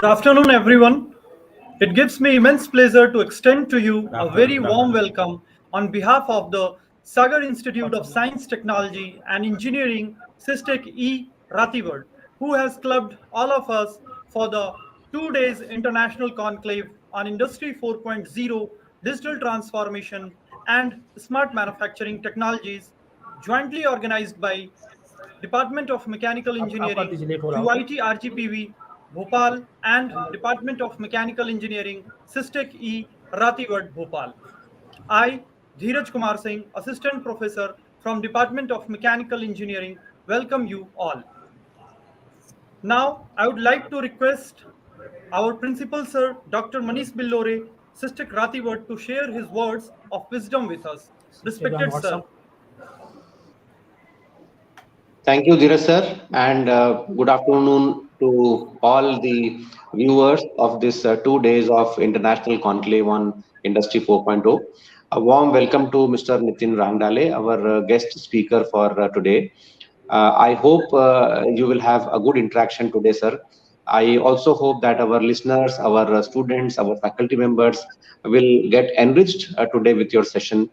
Good afternoon, everyone. It gives me immense pleasure to extend to you a very warm welcome on behalf of the Sagar Institute of Science, Technology and Engineering, Sistek E. Rathiwad, who has clubbed all of us for the 2 days international conclave on Industry 4.0, digital transformation, and smart manufacturing technologies, jointly organized by Department of Mechanical आपका Engineering, पीछे late हो रहा हो QIT RGPV, Bhopal, and Department of Mechanical Engineering, Sistek E. Rathiwad, Bhopal. I, Dheeraj Kumar Singh, Assistant Professor from Department of Mechanical Engineering, welcome you all. Now, I would like to request our Principal Sir, Dr. Manish Billore, Sistek Rathiwad, to share his words of wisdom with us. Instagram, Respected Sir. WhatsApp. Thank you, Dheeraj sir, and good afternoon to all the viewers of this 2 days of International Conclave on Industry 4.0. A warm welcome to Mr. Nitin Rangdale, our guest speaker for today. I hope you will have a good interaction today, sir. I also hope that our listeners, our students, our faculty members will get enriched today with your session.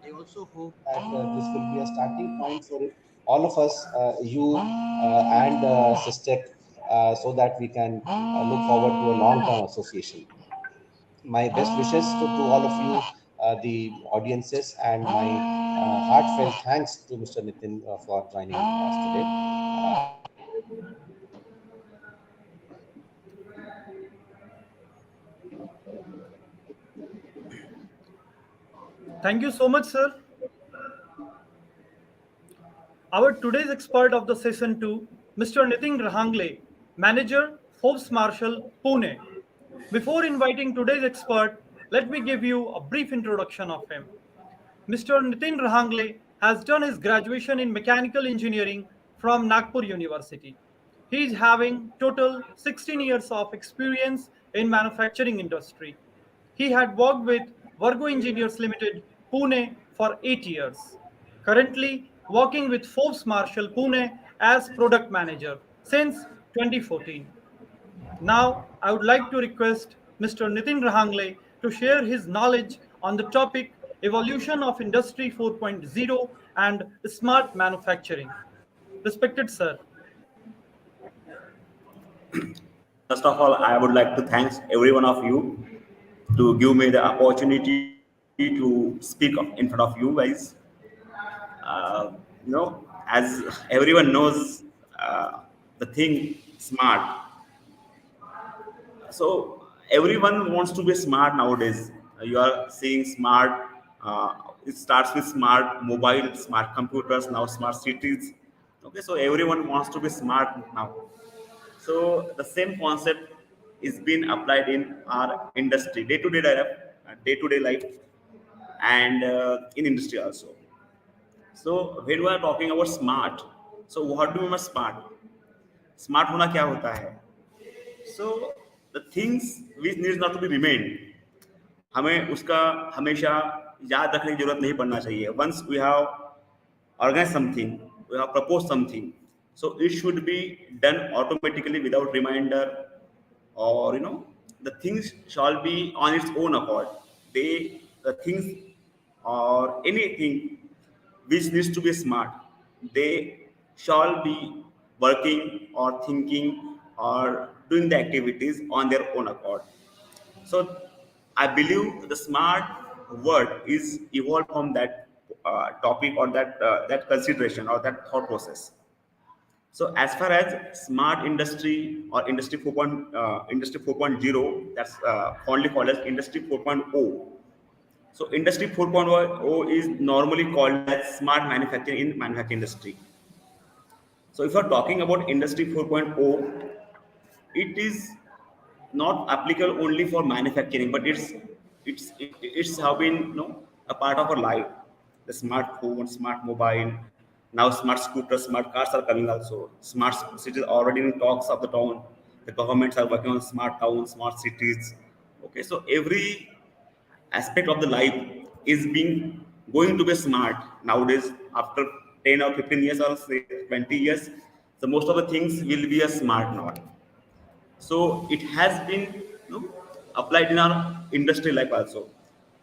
I also hope that this will be a starting point for all of us, you and SISTEC, so that we can look forward to a long-term association. My best wishes to all of you, the audiences, and my heartfelt thanks to Mr. Nitin for joining us today. Thank you so much, sir. Our today's expert of the session 2, Mr. Nitin Rahangle, Manager, Forbes Marshall, Pune. Before inviting today's expert, let me give you a brief introduction of him. Mr. Nitin Rahangle has done his graduation in mechanical engineering from Nagpur University. He is having total 16 years of experience in manufacturing industry. He had worked with Virgo Engineers Limited, Pune for 8 years. Currently working with Forbes Marshall, Pune as product manager since 2014. Now, I would like to request Mr. Nitin Rahangle to share his knowledge on the topic Evolution of Industry 4.0 and Smart Manufacturing. Respected sir. First of all, I would like to thank every one of you to give me the opportunity to speak in front of you guys. As everyone knows, the thing smart. So everyone wants to be smart nowadays. You are seeing smart. It starts with smart mobile, smart computers, now smart cities. Okay, so everyone wants to be smart now. So the same concept is being applied in our industry, day-to-day life, and in industry also. So when we are talking about smart, so what do we mean by smart? Smart होना क्या होता है? So the things which needs not to be remained, हमें उसका हमेशा याद रखने की जरूरत नहीं पड़ना चाहिए. Once we have organized something, we have proposed something, so it should be done automatically without reminder, or the things shall be on its own accord. The things or anything which needs to be smart, they shall be working or thinking or doing the activities on their own accord. So I believe the smart word is evolved from that topic or that consideration or that thought process. So as far as smart industry or industry 4.0, that's fondly called as industry 4.0. So industry 4.0 is normally called as smart manufacturing in manufacturing industry. So if you're talking about industry 4.0, it is not applicable only for manufacturing, but it's have been a part of our life. The smartphone, smart mobile, now smart scooters, smart cars are coming also. Smart cities already in talks of the town. The governments are working on smart towns, smart cities. Okay, so every aspect of the life is being going to be smart nowadays. After 10 or 15 years or say 20 years, so most of the things will be a smart now. So it has been, applied in our industry life also.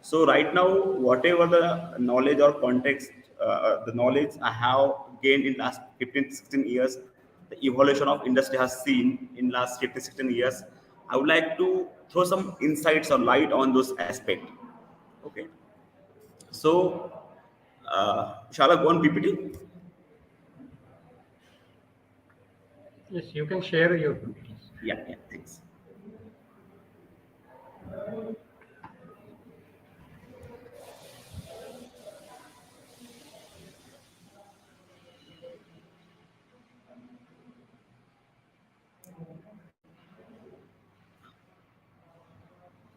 So right now, whatever the knowledge or context, the knowledge I have gained in last 15 16 years, the evolution of industry has seen in last 15 16 years, I would like to throw some insights or light on those aspects. Okay. So shall I go on PPT? Yes, you can share your PPTs. Yeah, yeah, thanks.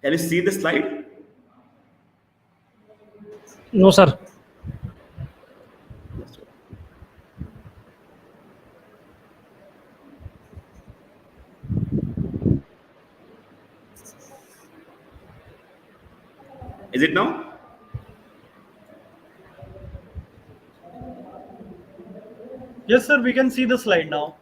Can you see the slide? No, sir. Is it now? Yes, sir, we can see the slide now.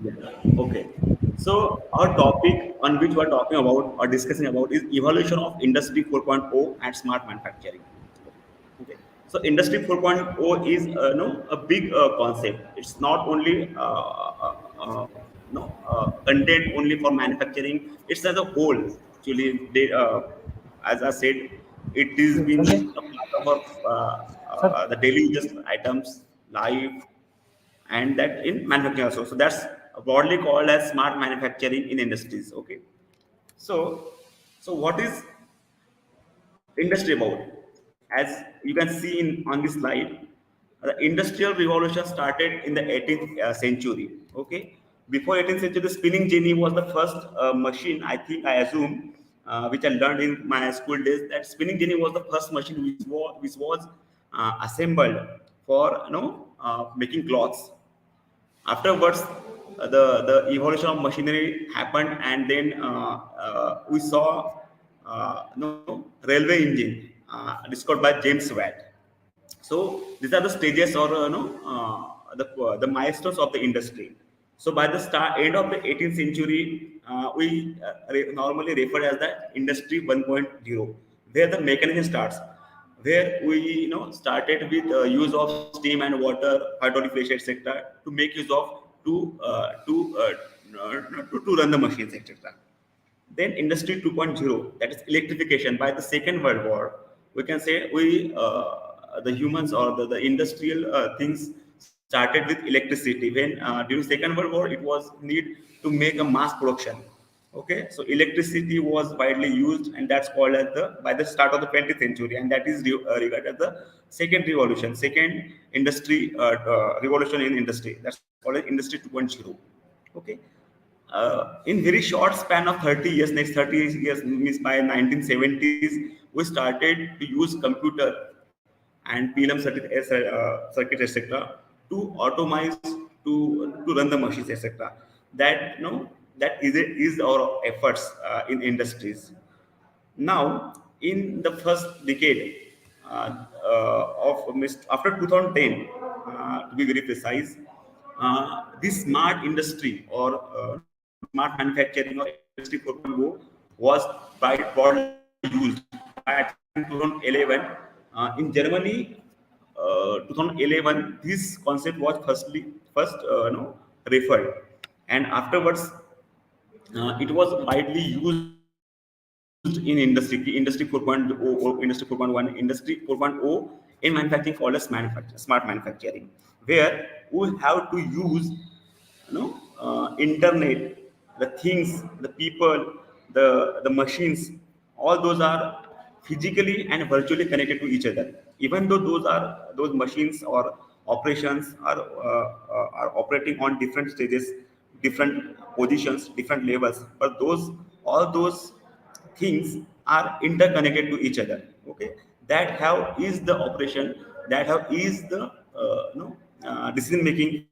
Yeah. Okay. So our topic on which we are talking about or discussing about is evolution of Industry 4.0 and smart manufacturing. Okay. So Industry 4.0 is a big concept. It's not only content only for manufacturing. It's as a whole. Actually, as I said, it is been a part of our the daily use items, life, and that in manufacturing also. So that's broadly called as smart manufacturing in industries. Okay. So, so what is industry about? As you can see on this slide, the industrial revolution started in the 18th century. Okay. Before 18th century, the spinning jenny was the first machine. I think I assume, which I learned in my school days, that spinning jenny was the first machine which was assembled for making cloths. Afterwards, the evolution of machinery happened, and then we saw railway engine discovered by James Watt. So these are the stages or the milestones of the industry. So by the end of the 18th century, we normally refer as the industry 1.0, where the mechanism starts, where we started with use of steam and water, hydraulic pressure, etc., to make use of to run the machines, etc. Then Industry 2.0, that is electrification. By the Second World War, we can say the humans or the industrial things started with electricity. When during Second World War, it was need to make a mass production. Okay, so electricity was widely used, and that's called as the by the start of the 20th century, and that is regarded as the second revolution, second industry revolution in industry. That's called as Industry 2.0. Okay, in very short span of 30 years, next 30 years means by 1970s, we started to use computer and PLM circuit, etc., to automate, to run the machines, etc. That that is our efforts in industries. Now, in the first decade after 2010, to be very precise, this smart industry or smart manufacturing or Industry 4.0 was broadly used. I think 2011 in Germany, 2011, this concept was first referred, and afterwards it was widely used in industry 4.0 or industry 4.1, industry 4.0 in manufacturing called as smart manufacturing, where we have to use internet, the things, the people, the machines, all those are physically and virtually connected to each other. Even though those machines or operations are operating on different stages, different positions, different levels, but those all those things are interconnected to each other. Okay, that how is the operation, that how is the decision making,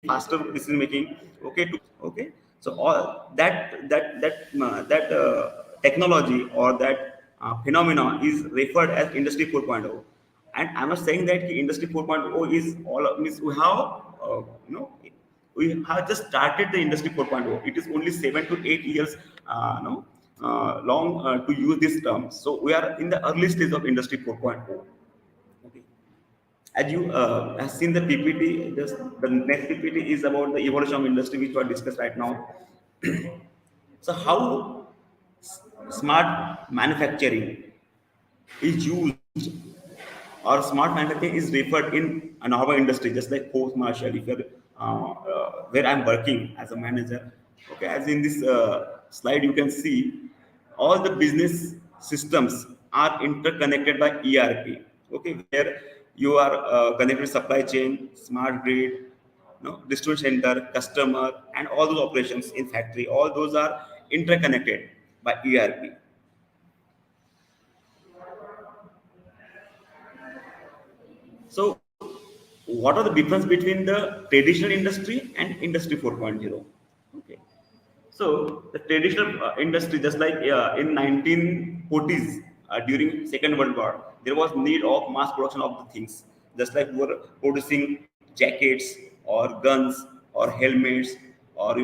faster decision making. Okay, to make those machines. Okay, so all that technology or that phenomena is referred as Industry 4.0. And I'm not saying that Industry 4.0 is all means we have We have just started the industry 4.0. It is only 7 to 8 years no, long to use this term. So we are in the early stage of industry 4.0. Okay. As you have seen the PPT, just the next PPT is about the evolution of industry, which we are discussed right now. So how smart manufacturing is used, or smart manufacturing is referred in an our industry, just like post martial. If you're where I'm working as a manager, okay, as in this slide you can see, all the business systems are interconnected by ERP. Okay, where you are connected with supply chain, smart grid, no, distribution center, customer, and all those operations in factory. All those are interconnected by ERP. So, what are the difference between the traditional industry and industry 4.0? Okay. So, the traditional industry, just like in 1940s, during Second World War, there was need of mass production of the things. Just like we were producing jackets or guns or helmets or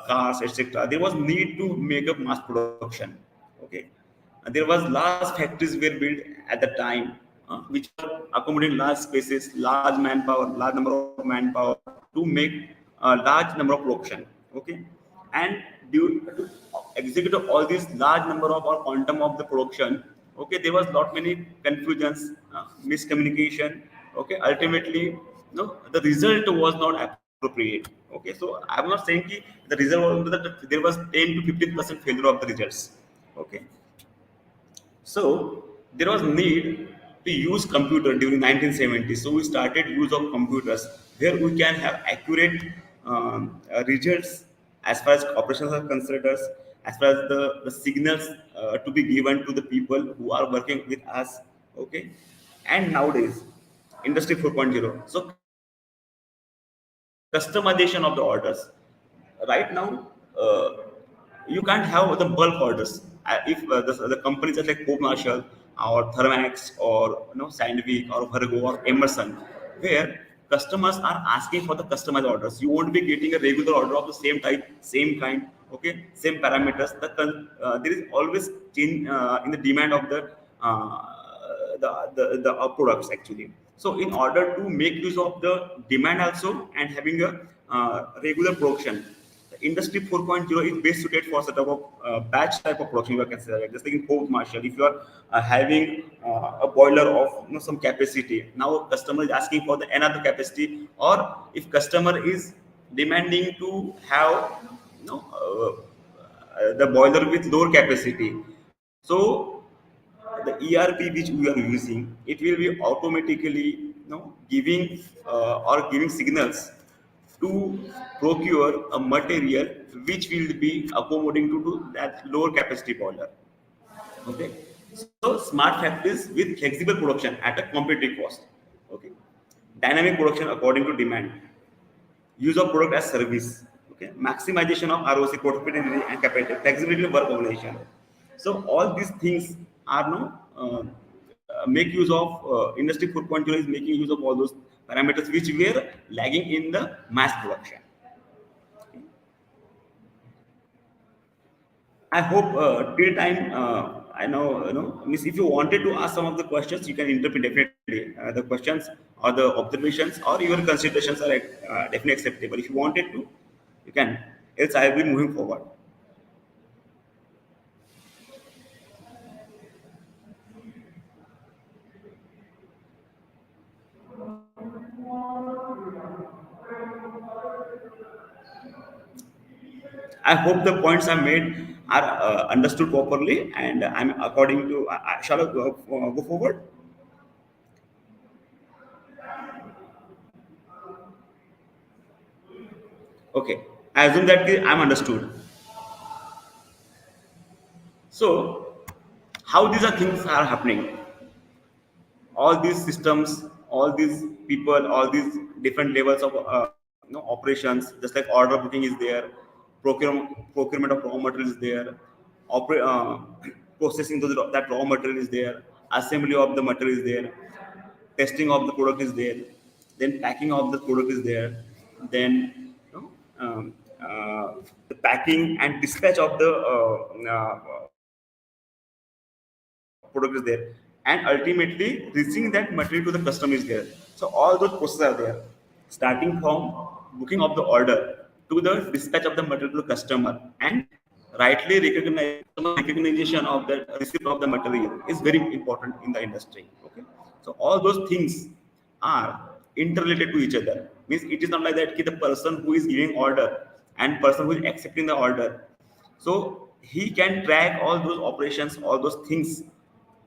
cars, etc. There was need to make up mass production. Okay, and there was large factories were built at the time, which were accommodating large spaces, large manpower, large number of manpower to make a large number of production. Okay, and due to execute all these large number of or quantum of the production, okay, there was not many confusions, miscommunication. Okay, ultimately, no, the result was not appropriate. Okay, so I'm not saying ki the result was that there was 10 to 15% failure of the results. Okay, so there was need to use computer during 1970s. So we started use of computers where we can have accurate results as far as operations are concerned, as far as the signals to be given to the people who are working with us. Okay, and nowadays industry 4.0. So customization of the orders. Right now, you can't have the bulk orders. If the companies are like Hope Marshall or Thermax or Sandvik or Virgo or Emerson, where customers are asking for the customized orders, you won't be getting a regular order of the same type, same kind, okay, same parameters. There is always change in the demand of the products actually. So in order to make use of the demand also and having a regular production, the industry 4.0 is best suited for set of batch type of production. You can say that. Just like in post martial, if you are having a boiler of some capacity, now customer is asking for the another capacity, or if customer is demanding to have the boiler with lower capacity. So the ERP which we are using, it will be automatically giving or giving signals to procure a material which will be accommodating to that lower capacity boiler. Okay, so smart factories with flexible production at a competitive cost. Okay, dynamic production according to demand, use of product as service, okay, maximization of ROC, profitability and capacity, flexibility of work organization. So all these things are make use of industry 4.0 is making use of all those parameters which were lagging in the mass production. I hope till time I know means if you wanted to ask some of the questions, you can interpret definitely the questions or the observations or even considerations are definitely acceptable. If you wanted to, you can. Else, I will be moving forward. I hope the points I made are understood properly, and I'm according to. Shall I go forward? Okay. I assume that I'm understood. So, how these are things are happening? All these systems, all these people, all these different levels of operations, just like order booking is there, procurement of raw material is there, processing that raw material is there, assembly of the material is there, testing of the product is there, then packing of the product is there, then the packing and dispatch of the product is there, and ultimately reaching that material to the customer is there. So all those processes are there, starting from booking of the order to the dispatch of the material to the customer, and rightly recognition of the receipt of the material is very important in the industry. Okay, so all those things are interrelated to each other. Means it is not like that the person who is giving order and person who is accepting the order, so he can track all those operations, all those things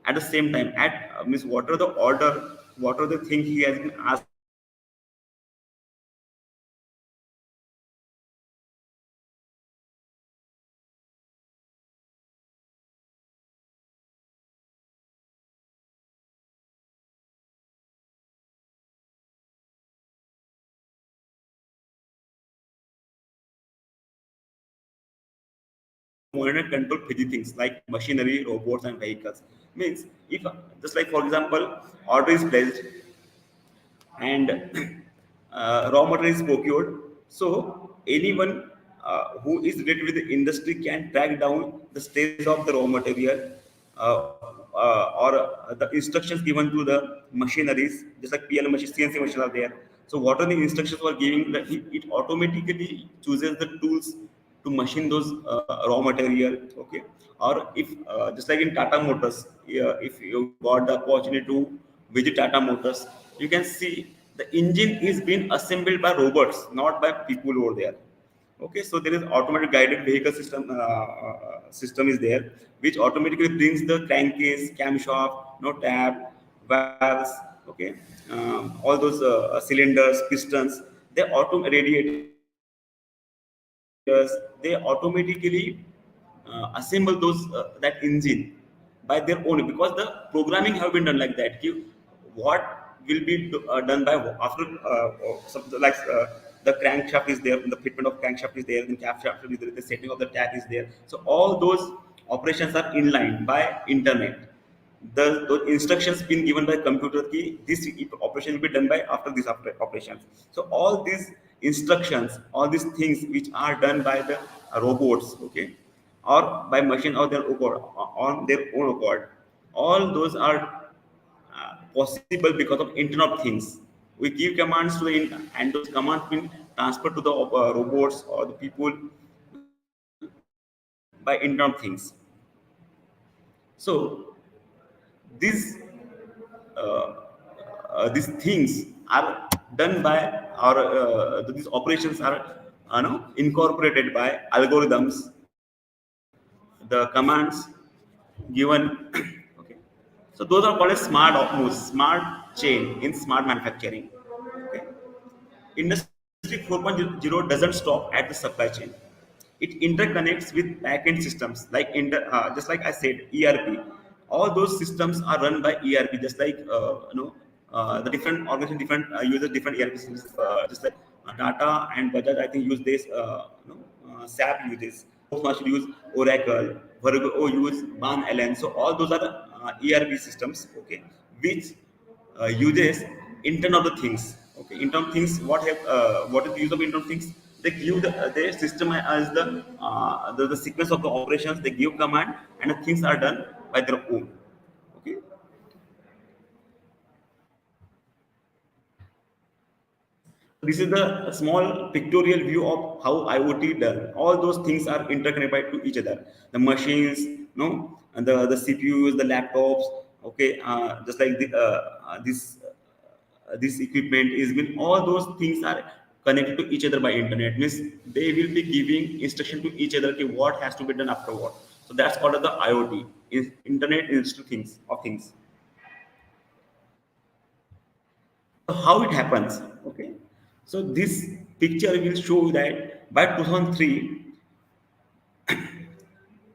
at the same time. At means what are the order, what are the thing he has been asked to do, what are the thing he has been monitor control fidget things like machinery, robots, and vehicles. Means if just like for example, order is placed and raw material is procured. So anyone who is related with the industry can track down the status of the raw material, or the instructions given to the machineries, just like PL machine, CNC machines are there. So what are the instructions were giving? That it automatically chooses the tools to machine those raw material. Okay, or if just like in Tata Motors, if you got the opportunity to visit Tata Motors, you can see the engine is being assembled by robots, not by people over there. Okay, so there is automatic guided vehicle system is there, which automatically brings the crankcase, camshaft, no tab, valves. Okay, all those cylinders, pistons, they radiators, they automatically assemble those that engine by their own, because the programming have been done like that. What will be done by after the crankshaft is there, the fitment of crankshaft is there, then camshaft is there, the setting of the tap is there. So all those operations are inline by internet. Those instructions been given by computer key, this operation will be done by after this after operations. So all these instructions, all these things which are done by the robots, okay, or by machine or their on their own accord, all those are possible because of internet of things. We give commands to the and those commands been transferred to the robots or the people by internet of things. So these these things are done by, or these operations are incorporated by algorithms, the commands given. Okay, so those are called as smart moves, smart chain in smart manufacturing. Okay, Industry 4.0 doesn't stop at the supply chain. It interconnects with backend systems like just like I said, ERP. All those systems are run by ERP, just like the different organization, different uses different ERP systems. Just like Tata and Bajaj, I think use this. SAP uses. Fox use Oracle. Virgo use BAN LN. So all those are ERP systems. Okay, which uses Internet of the Things. Okay, Internet of Things. What is the use of Internet of Things? They give their system as the sequence of the operations. They give command, and the things are done by their own. Okay, this is the small pictorial view of how IoT done. All those things are interconnected to each other. The machines, no, and the CPUs, the laptops. Okay, just like this equipment is been, all those things are connected to each other by internet. Means they will be giving instruction to each other, okay, what has to be done after what. So that's called the IoT, is Internet Institute things of things. So how it happens? Okay, so this picture will show that by 2003,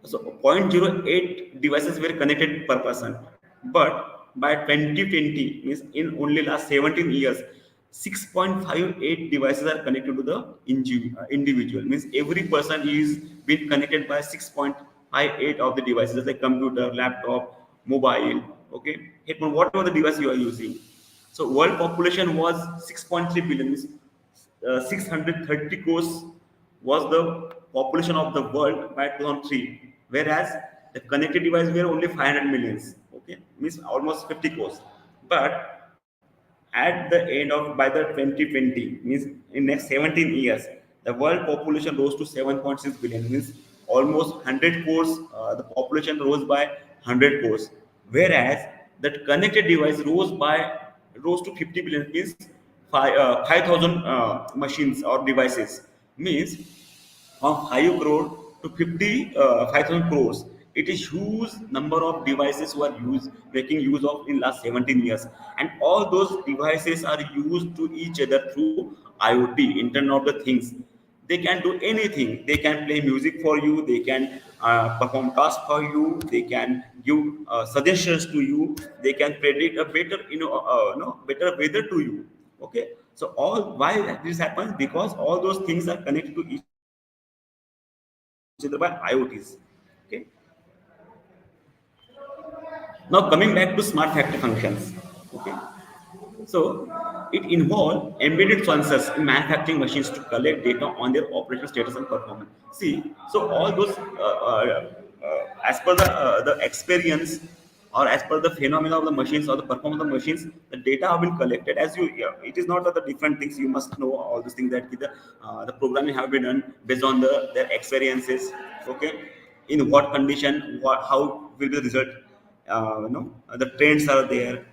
so 0.08 devices were connected per person, but by 2020, means in only last 17 years, 6.58 devices are connected to the individual. Means every person is being connected by 6.58 of the devices, like computer, laptop, mobile, okay, headphone, whatever the device you are using. So world population was 6.3 billion. 630 crores was the population of the world by 2003, whereas the connected device were only 500 millions. Okay, means almost 50 crores. But at the end of by the 2020, means in next 17 years, the world population rose to 7.6 billion, means almost 100 crores. The population rose by 100 crores, whereas that connected device rose to 50 billion, means 5,000 machines or devices, means from 5 crore to 5,000 crores. It is huge number of devices who are making use of in last 17 years, and all those devices are used to each other through IoT, Internet of the Things. They can do anything. They can play music for you. They can perform tasks for you. They can give suggestions to you. They can predict a better, better weather to you. Okay. So all why this happens, because all those things are connected to each other by IoTs. Okay. Now coming back to smart factory functions. Okay. So it involves embedded sensors in manufacturing machines to collect data on their operational status and performance. See, so all those, as per the experience or as per the phenomena of the machines or the performance of the machines, the data have been collected. As you, it is not the different things. You must know all these things that the programming have been done based on their experiences. Okay, in what condition, how will be the result? The trends are there,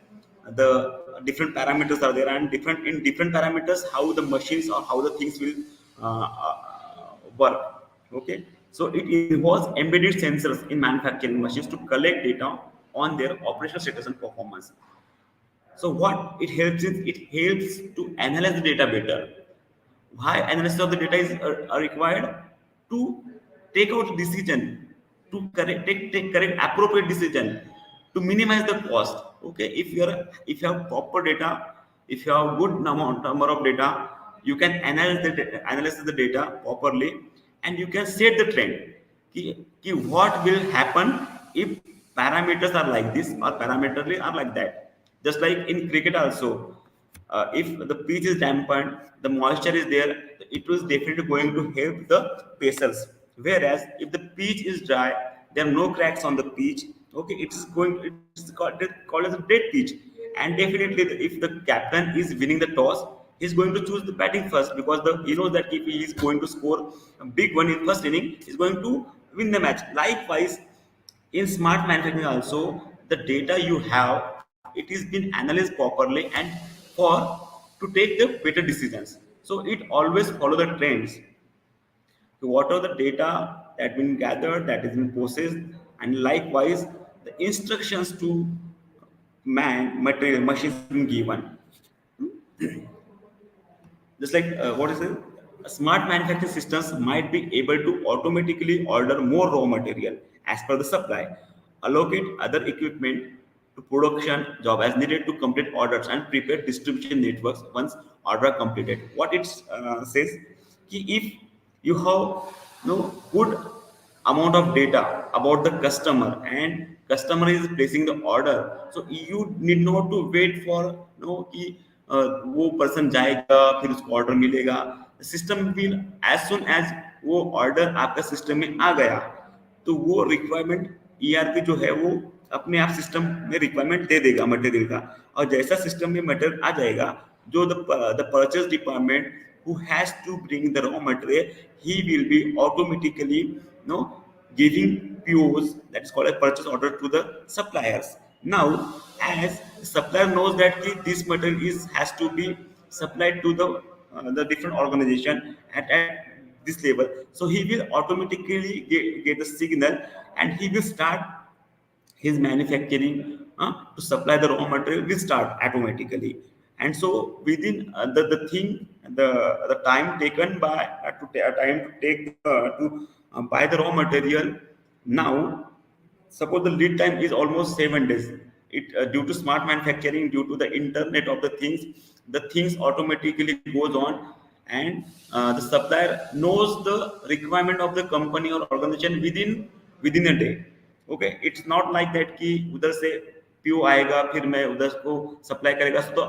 the different parameters are there, and different parameters how the machines or how the things will work. Okay, so it involves embedded sensors in manufacturing machines to collect data on their operational status and performance. So what it helps is, it helps to analyze the data better. Why analysis of the data is are required? To take out decision, to take correct appropriate decision, to minimize the cost. Okay, if you have proper data, if you have good number of data, you can analyze the data properly, and you can set the trend. What will happen if parameters are like this or parameterly are like that. Just like in cricket also, if the pitch is dampened, the moisture is there, it was definitely going to help the pacers. Whereas if the pitch is dry, there are no cracks on the pitch. Okay, it's called as a dead pitch, and definitely if the captain is winning the toss, he's going to choose the batting first, because he knows that if he is going to score a big one in first inning, he's going to win the match. Likewise, in smart manufacturing also, the data you have, it is been analyzed properly and for to take the better decisions. So it always follow the trends. So what are the data that been gathered, that has been processed, and likewise the instructions to material machines been given. Just like what is it? Smart manufacturing systems might be able to automatically order more raw material as per the supply, allocate other equipment to production job as needed to complete orders, and prepare distribution networks once order completed. What it says, if you have good amount of data about the customer, and customer is placing the order, so you need not to wait for कि वो person जाएगा फिर उसको order मिलेगा. System will as soon as वो order आपका system में आ गया, तो वो रिक्वायरमेंट ईआरपी जो है वो अपने आप सिस्टम में रिक्वायरमेंट दे देगा मटेरियल का. और जैसा सिस्टम में मटेरियल आ जाएगा, जो the purchase department who has to bring the raw material, he will be automatically giving POs, that's called a purchase order, to the suppliers. Now, as the supplier knows that this material has to be supplied to the different organization at this level, so he will automatically get the signal, and he will start his manufacturing to supply the raw material will start automatically. And so within the thing, the time taken by time to take to buy the raw material, now suppose the lead time is almost 7 days. It due to smart manufacturing, due to the internet of the things automatically goes on, and the supplier knows the requirement of the company or organization within a day. Okay, it's not like that कि उधर से PO आएगा फिर मैं उधर को supply करेगा. तो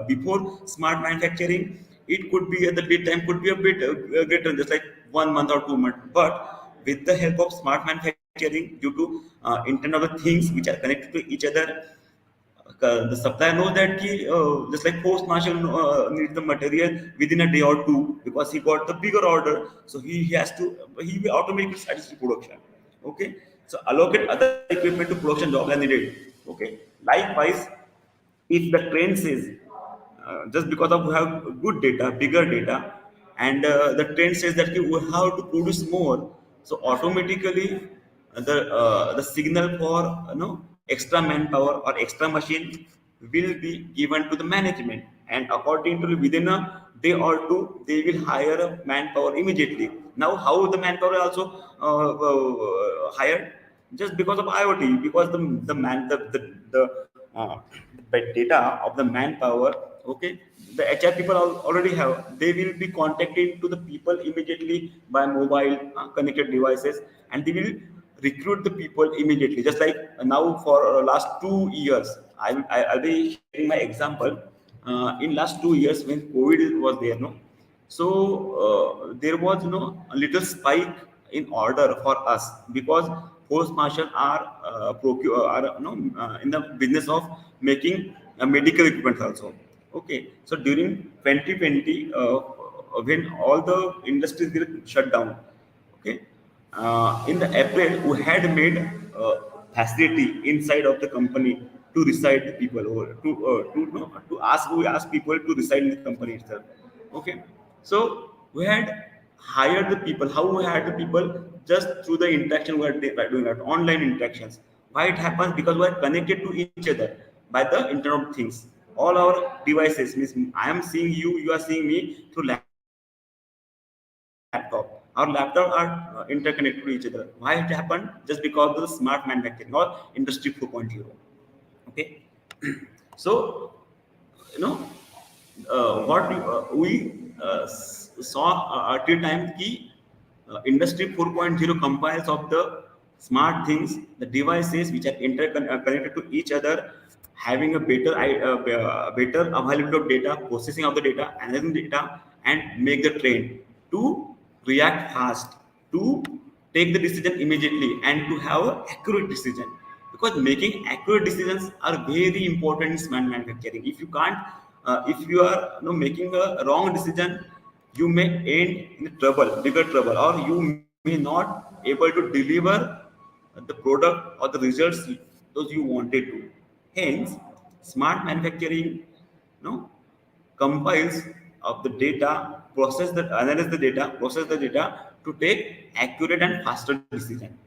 before smart manufacturing, it could be the lead time could be a bit greater, just like 1 month or 2 months. But with the help of smart manufacturing, due to internet of the things which are connected to each other, the supplier knows that just like post marshal needs the material within a day or two because he got the bigger order, so he has to he will automatically start his production. Okay, so allocate other equipment to production job as needed. Okay, likewise, if the trend says just because of we have good data, bigger data, and the trend says that we have to produce more, so automatically the signal for extra manpower or extra machine will be given to the management, and according to within a day or two they will hire a manpower immediately. Now how the manpower also hired? Just because of IoT, because the data of the manpower. Okay, the HR people already have. They will be contacting to the people immediately by mobile connected devices, and they will recruit the people immediately. Just like now for last 2 years, I'll be sharing my example. In last 2 years when COVID was there, no, so there was a little spike in order for us because post marshal are in the business of making medical equipment also. Okay, so during 2020, when all the industries were shut down, okay, in the April we had made facility inside of the company to reside the people, or to ask we ask people to reside in the company itself. Okay, so we had hired the people. How we hired the people? Just through the interaction we are doing that online interactions. Why it happens? Because we are connected to each other by the internet of things. All our devices, means I am seeing you, you are seeing me through laptop. Our laptop are interconnected to each other. Why it happened? Just because of the smart manufacturing or industry 4.0. Okay, so you know what we saw at the time key industry 4.0 compiles of the smart things, the devices which are interconnected to each other, having a better availability of data, processing of the data, analyzing data, and make the train to react fast, to take the decision immediately, and to have an accurate decision, because making accurate decisions are very important in smart manufacturing. If you can't if you are making a wrong decision, you may end in trouble, bigger trouble, or you may not able to deliver the product or the results those you wanted to. Hence, smart manufacturing compiles of the data, analyze the data, process the data to take accurate and faster decision.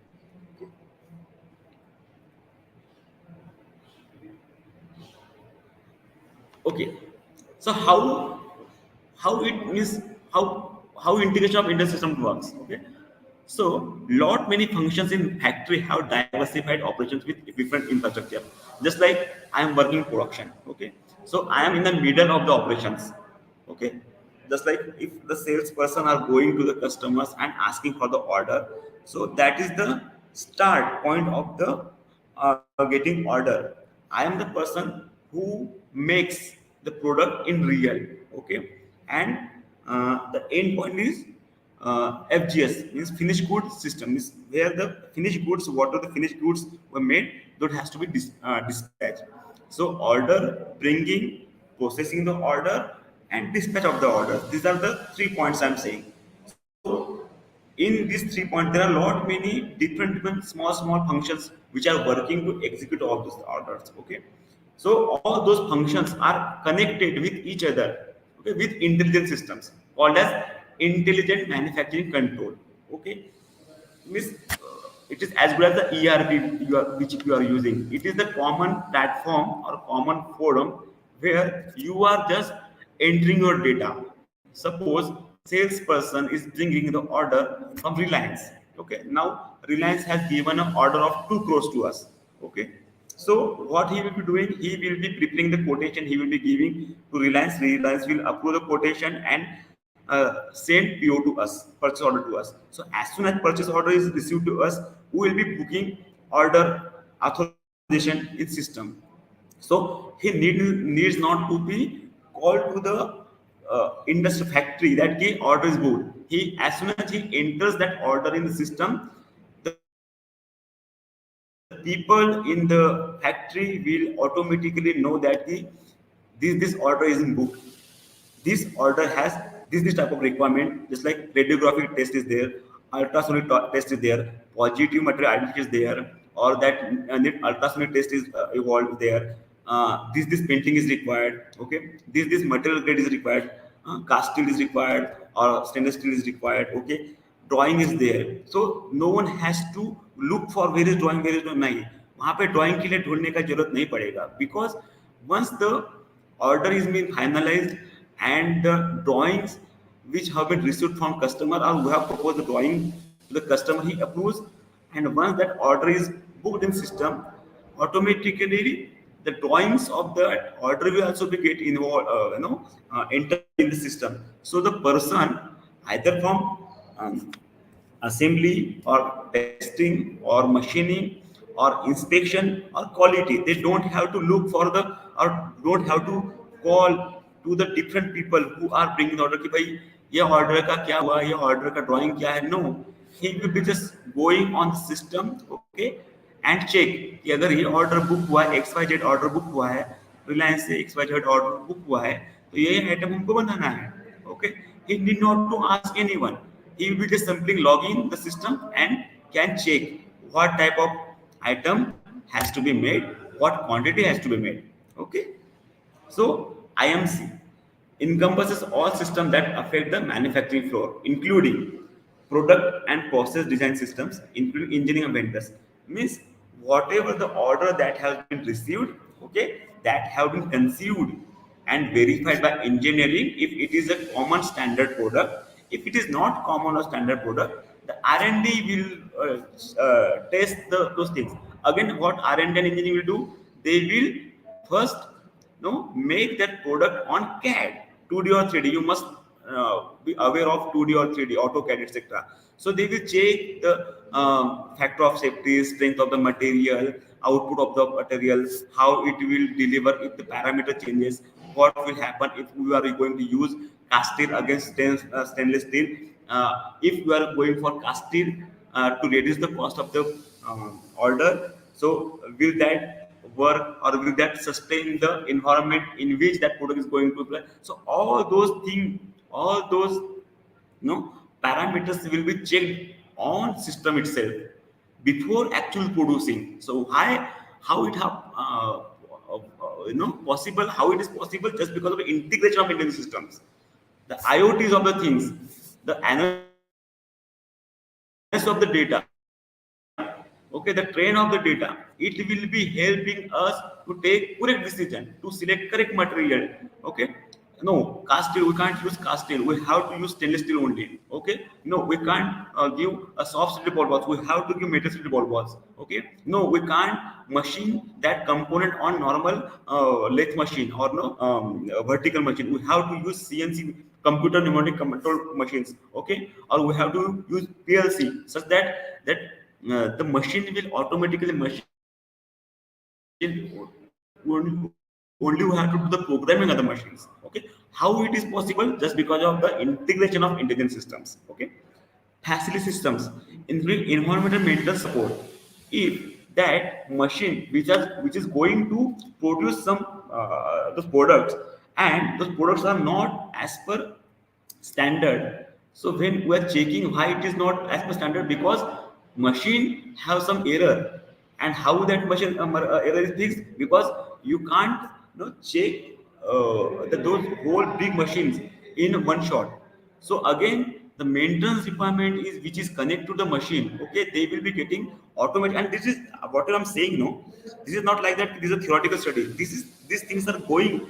Okay, so how it means how integration of industry system works. Okay, so lot many functions in factory have diversified operations with different infrastructure. Just like I am working production. Okay, so I am in the middle of the operations. Okay, just like if the salesperson are going to the customers and asking for the order, so that is the start point of the getting order. I am the person who makes the product in real. Okay, and the end point is FGS, means finished goods system, is where the finished goods, what are the finished goods were made, that has to be dispatched. So order bringing, processing the order, and dispatch of the order. These are the 3 points I'm saying. So in these 3 points, there are lot many different small functions which are working to execute all those orders. Okay, so all those functions are connected with each other, okay, with intelligent systems called as intelligent manufacturing control. Okay, means it is as good as the ERP which you are using. It is the common platform or common forum where you are just entering your data. Suppose salesperson is bringing the order from Reliance. Okay, now Reliance has given an order of 2 crores to us. Okay, so what he will be doing, he will be preparing the quotation, he will be giving to Reliance. Reliance will approve the quotation and send PO to us, purchase order to us. So as soon as purchase order is received to us, we will be booking order authorization in system. So he needs not to be called to the industry factory that the order is booked. He, as soon as he enters that order in the system, the people in the factory will automatically know that this order is booked. This order has this type of requirement, just like radiographic test is there, ultrasonic test is there, positive material identity is there, or that ultrasonic test is evolved there. This painting is required. Okay, this material grade is required. Cast steel is required or stainless steel is required. Okay, drawing is there, so no one has to look for where is drawing, where is drawing. नहीं, वहाँ पे drawing के लिए ढूंढने का जरूरत नहीं पड़ेगा, because once the order is being finalized and the drawings which have been received from customer, or we have proposed the drawing to the customer, he approves, and once that order is booked in system, automatically the drawings of that order will also be get involved, entered in the system. So the person, either from assembly or testing or machining or inspection or quality, they don't have to look for the, or don't have to call to the different people who are bringing the order कि भाई ये order का क्या हुआ, ये order का drawing क्या है. No, he will be just going on the system, okay, and check कि अगर ये order book हुआ है, XYZ order book हुआ है, Reliance से XYZ order book हुआ है, तो ये item हमको बनाना है. Okay, he need not to ask anyone. He will be just simply log in the system and can check what type of item has to be made, what quantity has to be made. Okay, so IMC encompasses all systems that affect the manufacturing floor, including product and process design systems, including engineering and vendors. Means whatever the order that has been received, okay, that have been conceived and verified by engineering if it is a common standard product. If it is not common or standard product, the R&D will test those things. Again, what R&D and engineering will do, they will first make that product on CAD, 2D or 3D. You must be aware of 2D or 3D, AutoCAD, etc. So they will check the factor of safety, strength of the material, output of the material, how it will deliver if the parameter changes, what will happen if we are going to use cast steel against stainless steel, if we are going for cast steel to reduce the cost of the order. So will that work, or will that sustain the environment in which that product is going to apply? So all those things, all those parameters will be checked on system itself before actual producing. So how it have possible, how it is possible, just because of the integration of Indian systems, the IoTs of the things, the analysis of the data, okay, the train of the data, it will be helping us to take correct decision, to select correct material. Okay, no, cast steel, we can't use cast steel, we have to use stainless steel only. Okay, no, we can't give a soft steel ball balls, we have to give metal steel ball balls. Okay, no, we can't machine that component on normal lathe machine or vertical machine. We have to use CNC, computer pneumatic control machines. Okay, or we have to use PLC, such that the machine will automatically machine, only we have to do the programming of the machines. Okay, how it is possible? Just because of the integration of Indian systems. Okay, facility systems, including environmental maintenance support. If that machine which is going to produce some those products, and those products are not as per standard. So when we are checking why it is not as per standard, because machine have some error, and how that machine error is fixed, because you can't check those whole big machines in one shot. So again, the maintenance department is which is connected to the machine. Okay, they will be getting automatic, and this is what I'm saying. No, this is not like that. This is a theoretical study. These things are going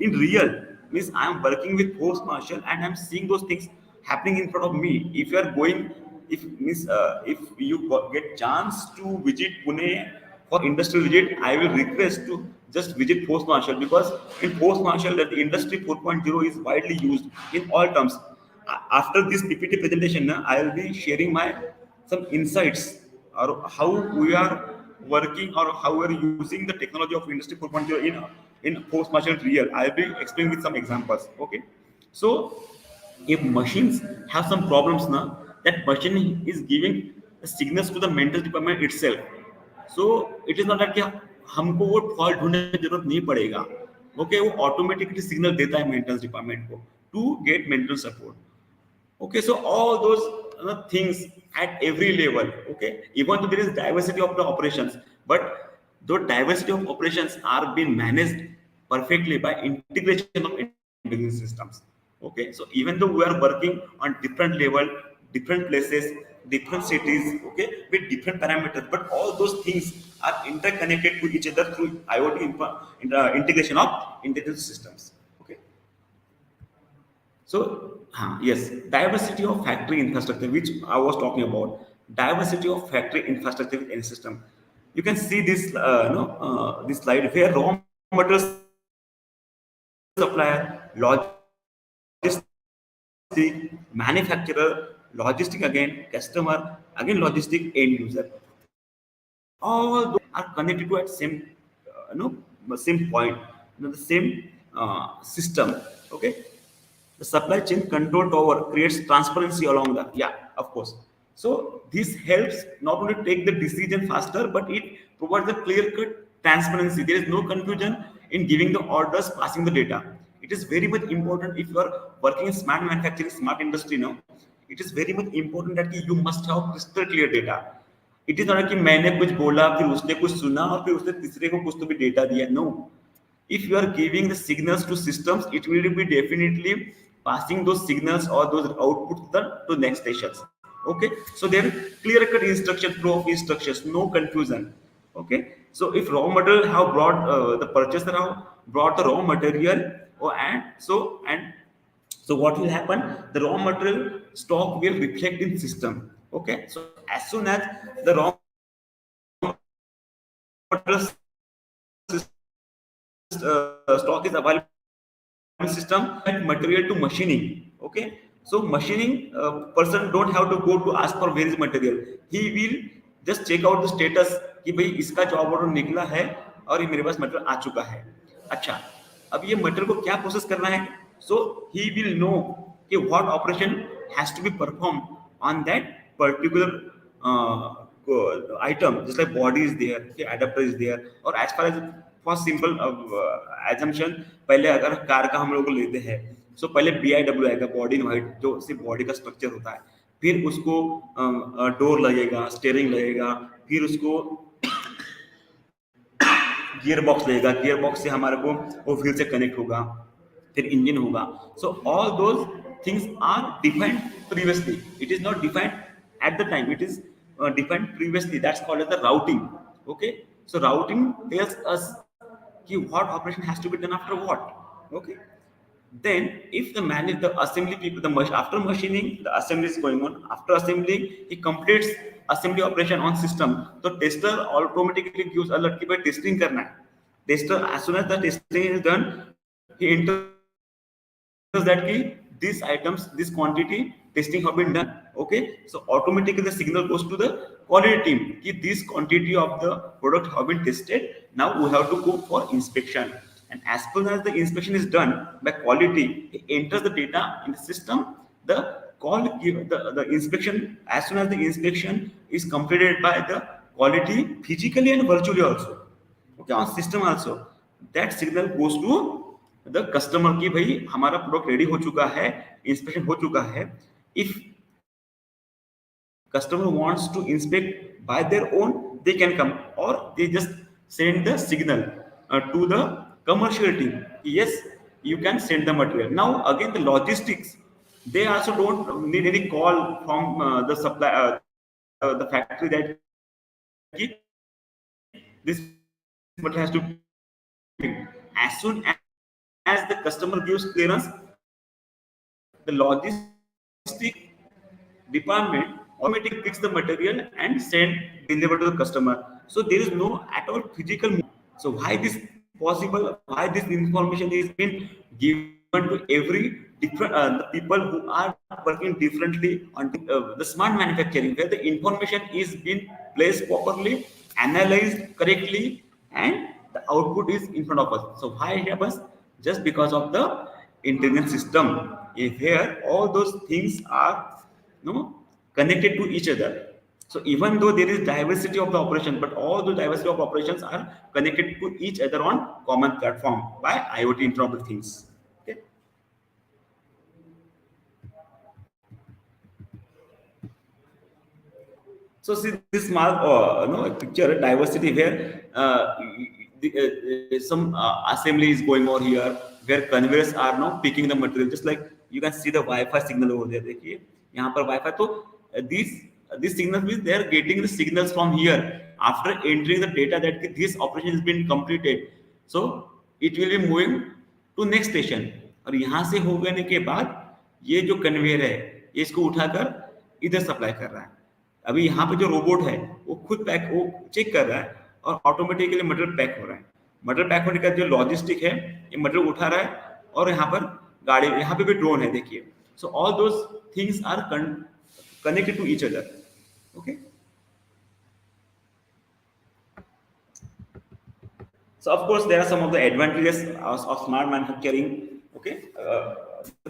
in real. Means I am working with post marshal and I'm seeing those things happening in front of me. If you are going, if you get chance to visit Pune for industrial visit, I will request to just visit post marshal, because in post marshal that the industry 4.0 is widely used in all terms. After this PPT presentation, I will be sharing my some insights, or how we are working, or how we are using the technology of industry 4.0 in post martial real. I'll be explaining with some examples. Okay, So if machines have some problems now, that machine is giving signals to the mental department itself. So it is not that कि हमको वो fault ढूंढने की जरूरत नहीं पड़ेगा. Okay, वो automatically signal देता है मेंटेनेंस डिपार्टमेंट को to get mental support. Okay, so all those things at every level. Okay, even though there is diversity of the operations, but those diversity of operations are being managed perfectly by integration of intelligence systems. Okay, so even though we are working on different level, different places, different cities, okay, with different parameters, but all those things are interconnected to each other through IoT integration of intelligence systems. Okay. So, yes, diversity of factory infrastructure, which I was talking about, diversity of factory infrastructure in any system. You can see this, this slide where raw material supplier, logistic, manufacturer, logistic again, customer, again logistic, end user. All those are connected to at same, same point, the same system. Okay, the supply chain control tower creates transparency along the, yeah, of course. So this helps not only take the decision faster, but it provides a clear cut transparency. There is no confusion in giving the orders, passing the data. It is very much important if you are working in smart manufacturing, smart industry now. It is very much important that you must have crystal clear data. It is not कि मैंने कुछ बोला फिर उसने कुछ सुना और फिर उसने तीसरे को कुछ तो भी डेटा दिया. No, if you are giving the signals to systems, it will be definitely passing those signals or those outputs to next stations. Okay, so there clear cut instruction flow of instructions, no confusion. Okay, so if raw material have brought the purchaser have brought the raw material, so what will happen, the raw material stock will reflect in system. Okay, so as soon as the raw material stock is available in system, that material to machining. Okay, so machining person don't have to go to ask for where is material. He will just check out the status कि भाई इसका job order निकला है और ये मेरे पास material आ चुका है. अच्छा, अब ये मटेरियल को क्या प्रोसेस करना है, सो ही विल नो कि what operation has to be perform on that particular item, just like body is there, okay, adapter is there. और as far as for simple assumption, पहले अगर car का हम लोग लेते हैं, सो पहले BIW आएगा, बॉडी इन वाइट, जो सिर्फ बॉडी का स्ट्रक्चर होता है. फिर उसको डोर लगेगा, स्टीयरिंग लगेगा, फिर उसको गियर बॉक्स लगेगा, गियर बॉक्स से हमारे को वो व्हील से कनेक्ट होगा, फिर इंजन होगा. So all those things are defined previously. It is not defined at the time, it is defined previously. That's called as the routing. Okay, so routing tells us what operation has to be done after what. Okay, then if the assembly people, after machining the assembly is going on, after assembling he completes assembly operation on system, so tester automatically gives alert कि भाई testing करना है. Tester, as soon as the testing is done, he enters that key these items, this quantity testing have been done. Okay, so automatically the signal goes to the quality team कि this quantity of the product have been tested, now we have to go for inspection. And as soon as the inspection is done by quality, it enters the data in the system. The inspection, as soon as the inspection is completed by the quality physically and virtually also, okay, on system also, that signal goes to the customer की भाई हमारा product ready हो चुका है, inspection हो चुका है. If customer wants to inspect by their own, they can come, or they just send the signal to the commercial team. Yes, you can send the material. Now again the logistics, they also don't need any call from the supply, the factory, that this material has to be. As soon as the customer gives clearance, the logistic department automatically picks the material and deliver to the customer. So there is no at all physical movement. So why this possible, why this information is being given to every different the people who are working differently on the smart manufacturing, where the information is being placed properly, analyzed correctly, and the output is in front of us. So why it happens? Just because of the intelligence system. where all those things are connected to each other. So even though there is diversity of the operation, but all the diversity of operations are connected to each other on common platform by IoT Internet of Things. Okay. So see this small picture diversity where some assembly is going on here where conveyors are now picking the material, just like you can see the Wi-Fi signal over there. देखिए यहाँ पर Wi-Fi तो these signals means they are getting the signals from here after entering the data that this operation has been completed. So it will be moving to next station और यहाँ से हो गने के बाद ये जो कन्वेयर है ये इसको उठाकर इधर सप्लाई कर रहा है. अभी यहाँ पे जो रोबोट है वो खुद पैक वो चेक कर रहा है और ऑटोमेटिकली मटेरियल पैक हो रहा है. मटेरियल पैक होने का जो लॉजिस्टिक है ये मटेरियल उठा रहा है और यहाँ पर गाड़ी यहाँ पे भी ड्रोन है देखिए. So all those things are connected to each other. Okay. So of course there are some of the advantages of smart manufacturing. Okay,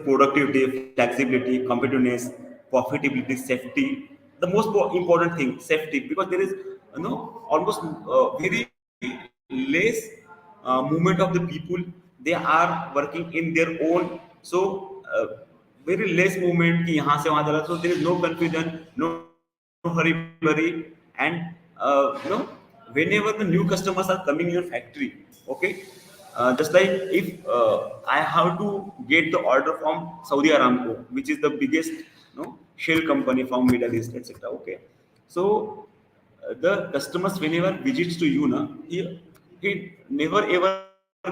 productivity, flexibility, competitiveness, profitability, safety. The most important thing, safety, because there is almost very less movement of the people. They are working in their own, so very less movement कि यहाँ से वहाँ जा रहा. So there is no confusion, no hurry, and whenever the new customers are coming in your factory, okay, just like if I have to get the order from Saudi Aramco, which is the biggest shell company from Middle East, etc. Okay, so the customers whenever visits to you, he never ever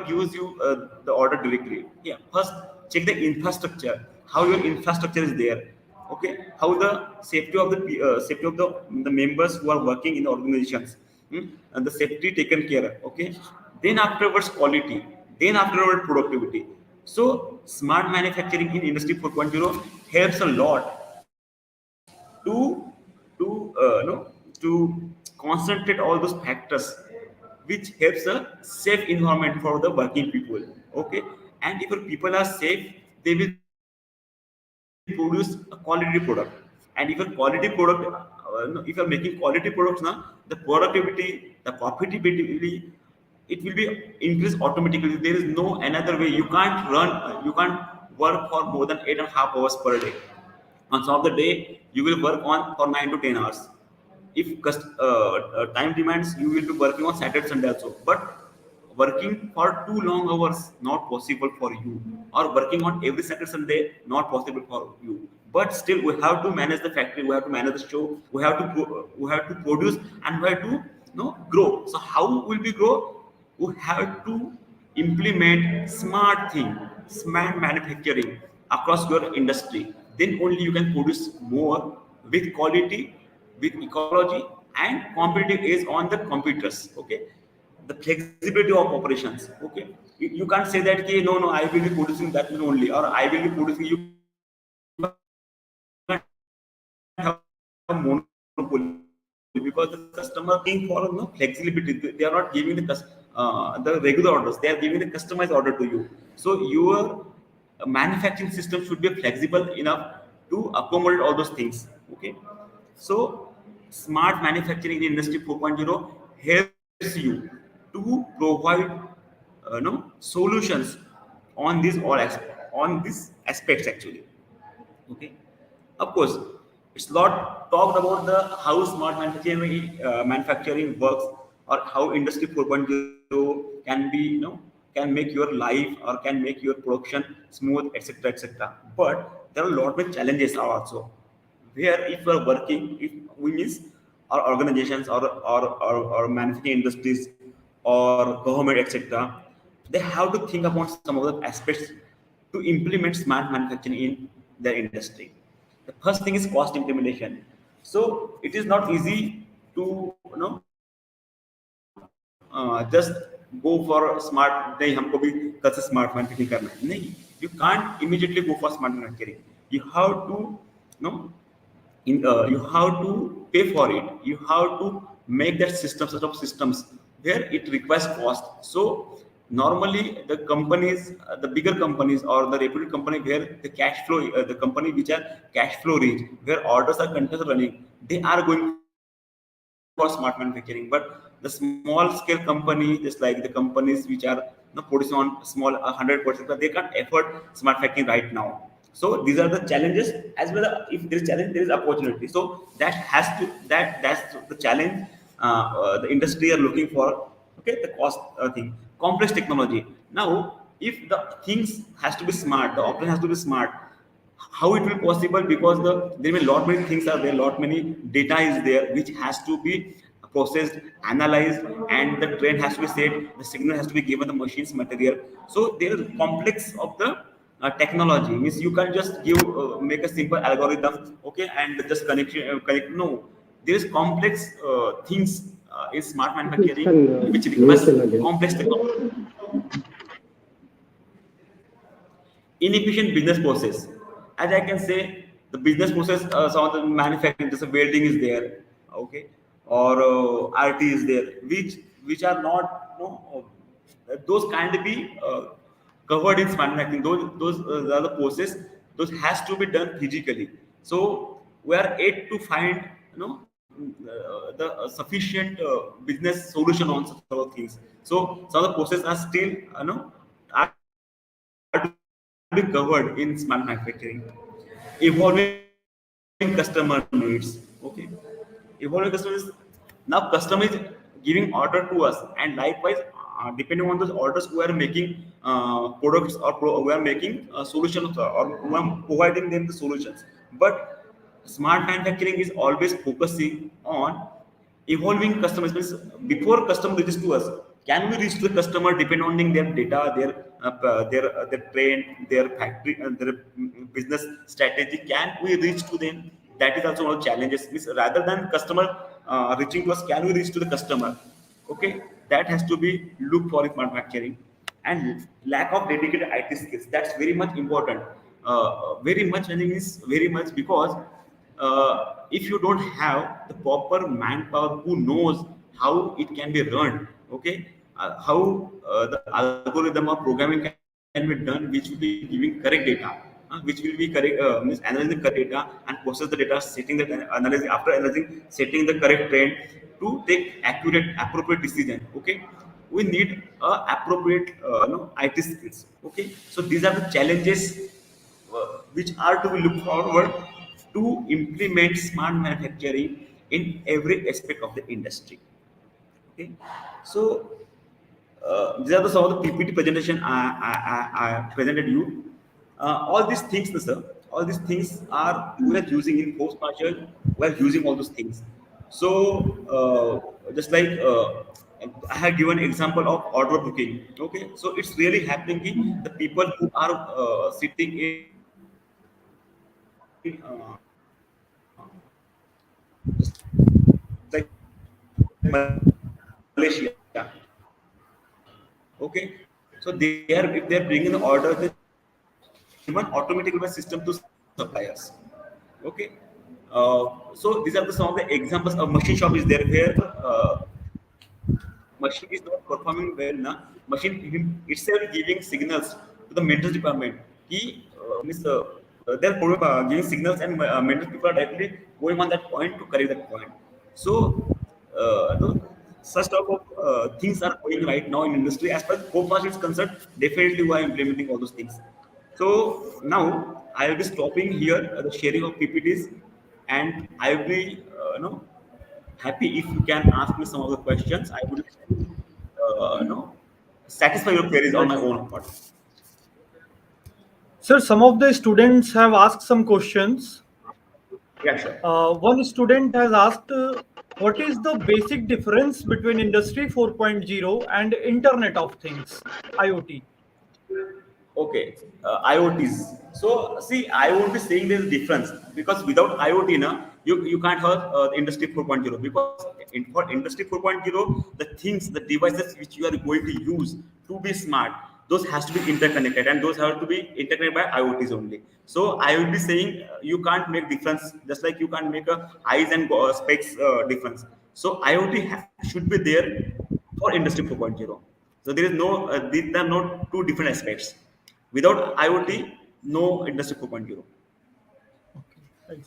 gives you the order directly. Yeah, first check the infrastructure, how your infrastructure is there. Okay, how the safety of the members who are working in the organizations, and the safety taken care of. Okay, then afterwards quality, then afterwards productivity. So smart manufacturing in industry 4.0 helps a lot to concentrate all those factors which helps a safe environment for the working people. Okay, and if your people are safe, they will produce a quality product. And if a quality product, if you are making quality products now, the productivity, the profitability, it will be increased automatically. There is no another way. You can't run, you can't work for more than 8.5 hours per day. On some of the day, you will work on for 9 to 10 hours. If time demands, you will be working on Saturday, Sunday also. But working for too long hours not possible for you, or working on every Saturday, Sunday not possible for you. But still, we have to manage the factory. We have to manage the show. We have to produce, and we have to grow. So how will we grow? We have to implement smart thing, smart manufacturing across your industry. Then only you can produce more with quality, with ecology, and competitive is on the computers. Okay, the flexibility of operations. Okay, you can't say that okay, no, I will be producing that much only, or I will be producing. You can't have monopoly because the customer looking for flexibility. They are not giving the regular orders. They are giving the customized order to you. So your manufacturing system should be flexible enough to accommodate all those things. Okay, so smart manufacturing in industry 4.0 helps you to provide solutions on these on these aspects actually. Okay, of course, it's not talked about the how smart manufacturing works, or how industry 4.0 can be can make your life or can make your production smooth, etc., etc. But there are a lot of challenges also where if you are working, if we means our organizations or manufacturing industries or government, etc., they have to think about some of the aspects to implement smart manufacturing in their industry. The first thing is cost implementation. So it is not easy to just go for smart. नहीं हमको भी कल से smart manufacturing करना है नहीं. You can't immediately go for smart manufacturing. You have to you have to pay for it. You have to make that system set of systems where it requires cost. So Normally the companies, the bigger companies or the reputed company where the cash flow, the company which are cash flow rich, where orders are continuously running, they are going for smart manufacturing. But the small scale company, just like the companies which are producing on small 100%, they can't afford smart factoring right now. So these are the challenges. As well, if there is challenge, there is opportunity. So that has to, that's the challenge the industry are looking for. Okay, the cost thing, complex technology. Now, if the things has to be smart, the operation has to be smart. How it will possible? Because there will lot many things are there, lot many data is there, which has to be processed, analyzed, and the trend has to be set. The signal has to be given the machine's material. So there is complex of the technology. Means you can't just give make a simple algorithm, okay, and just connect. No, there is complex things in smart You manufacturing can which requires mention again. complex technology. Inefficient business process. As I can say, the business process, some of the manufacturing, just welding is there, okay, or RT is there, which are not, those can't be covered in smart manufacturing. Those are the process. Those has to be done physically. So we are yet to find, the sufficient business solution on such sort of things. So some of the processes are still, are to be covered in smart manufacturing. Evolving customer needs. Okay, evolving customer is, now customer is giving order to us, and likewise, depending on those orders, we are making products, or we are making solutions, or we are providing them the solutions. But smart manufacturing is always focusing on evolving customers. Means before customer reaches to us, can we reach to the customer depend on their data, their trend, their factory, and their business strategy? Can we reach to them? That is also one of the challenges. Means rather than customer reaching to us, can we reach to the customer? Okay, that has to be looked for in manufacturing. And lack of dedicated IT skills, that's very much important. Very much, I think, is very much, because if you don't have the proper manpower who knows how it can be run, okay, how the algorithm or programming can be done, which will be giving correct data, which will be correct, means analyzing the correct data and process the data, setting the analyzing, after analyzing, setting the correct trend to take accurate, appropriate decision. Okay, we need appropriate IT skills. Okay, so these are the challenges which are to be looked forward to implement smart manufacturing in every aspect of the industry. Okay, so these are the some of the PPT presentation I presented you. All these things, sir, all these things are we are using in post martial. We are using all those things. So just like I have given example of order booking. Okay, so it's really happening. The people who are sitting in just like Malaysia. Okay, so if they are bringing the order, they given automatically by system to suppliers. Okay, so these are the some of the examples of machine shop is there where machine is not performing well na. Machine itself giving signals to the maintenance department. Means giving signals, and maintenance people are directly going on that point to correct that point. So such type of things are going right now in industry. As far as co is concerned, definitely we are implementing all those things. So now I will be stopping here the sharing of PPTs, and I will be happy if you can ask me some of the questions. I would satisfy your queries on my own part. Sir, some of the students have asked some questions. Yeah, sure. One student has asked, what is the basic difference between Industry 4.0 and Internet of Things, IoT? Okay, IoTs. So see, I won't be saying there's a difference, because without IoT, you can't have Industry 4.0. Because for Industry 4.0, the things, the devices which you are going to use to be smart, those has to be interconnected, and those have to be interconnected by IoTs only. So I will be saying you can't make difference, just like you can't make a eyes and specs difference. So IoT should be there for Industry 4.0. So there is no, these are not two different aspects. Without IoT, no Industry 4.0. Okay, right.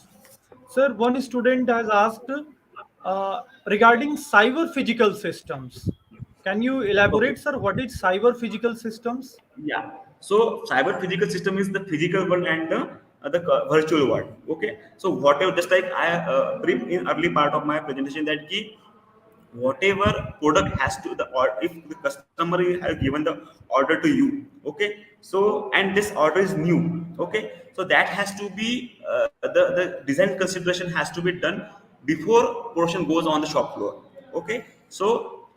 Sir, one student has asked regarding cyber physical systems. Can you elaborate, Okay. sir, what is cyber physical systems? Yeah. So cyber physical system is the physical world and the virtual world. Okay. So whatever, just like I briefed in early part of my presentation that key, whatever product has to the or if the customer has given the order to you, okay, so and this order is new, okay, so that has to be the design consideration has to be done before production goes on the shop floor, okay. So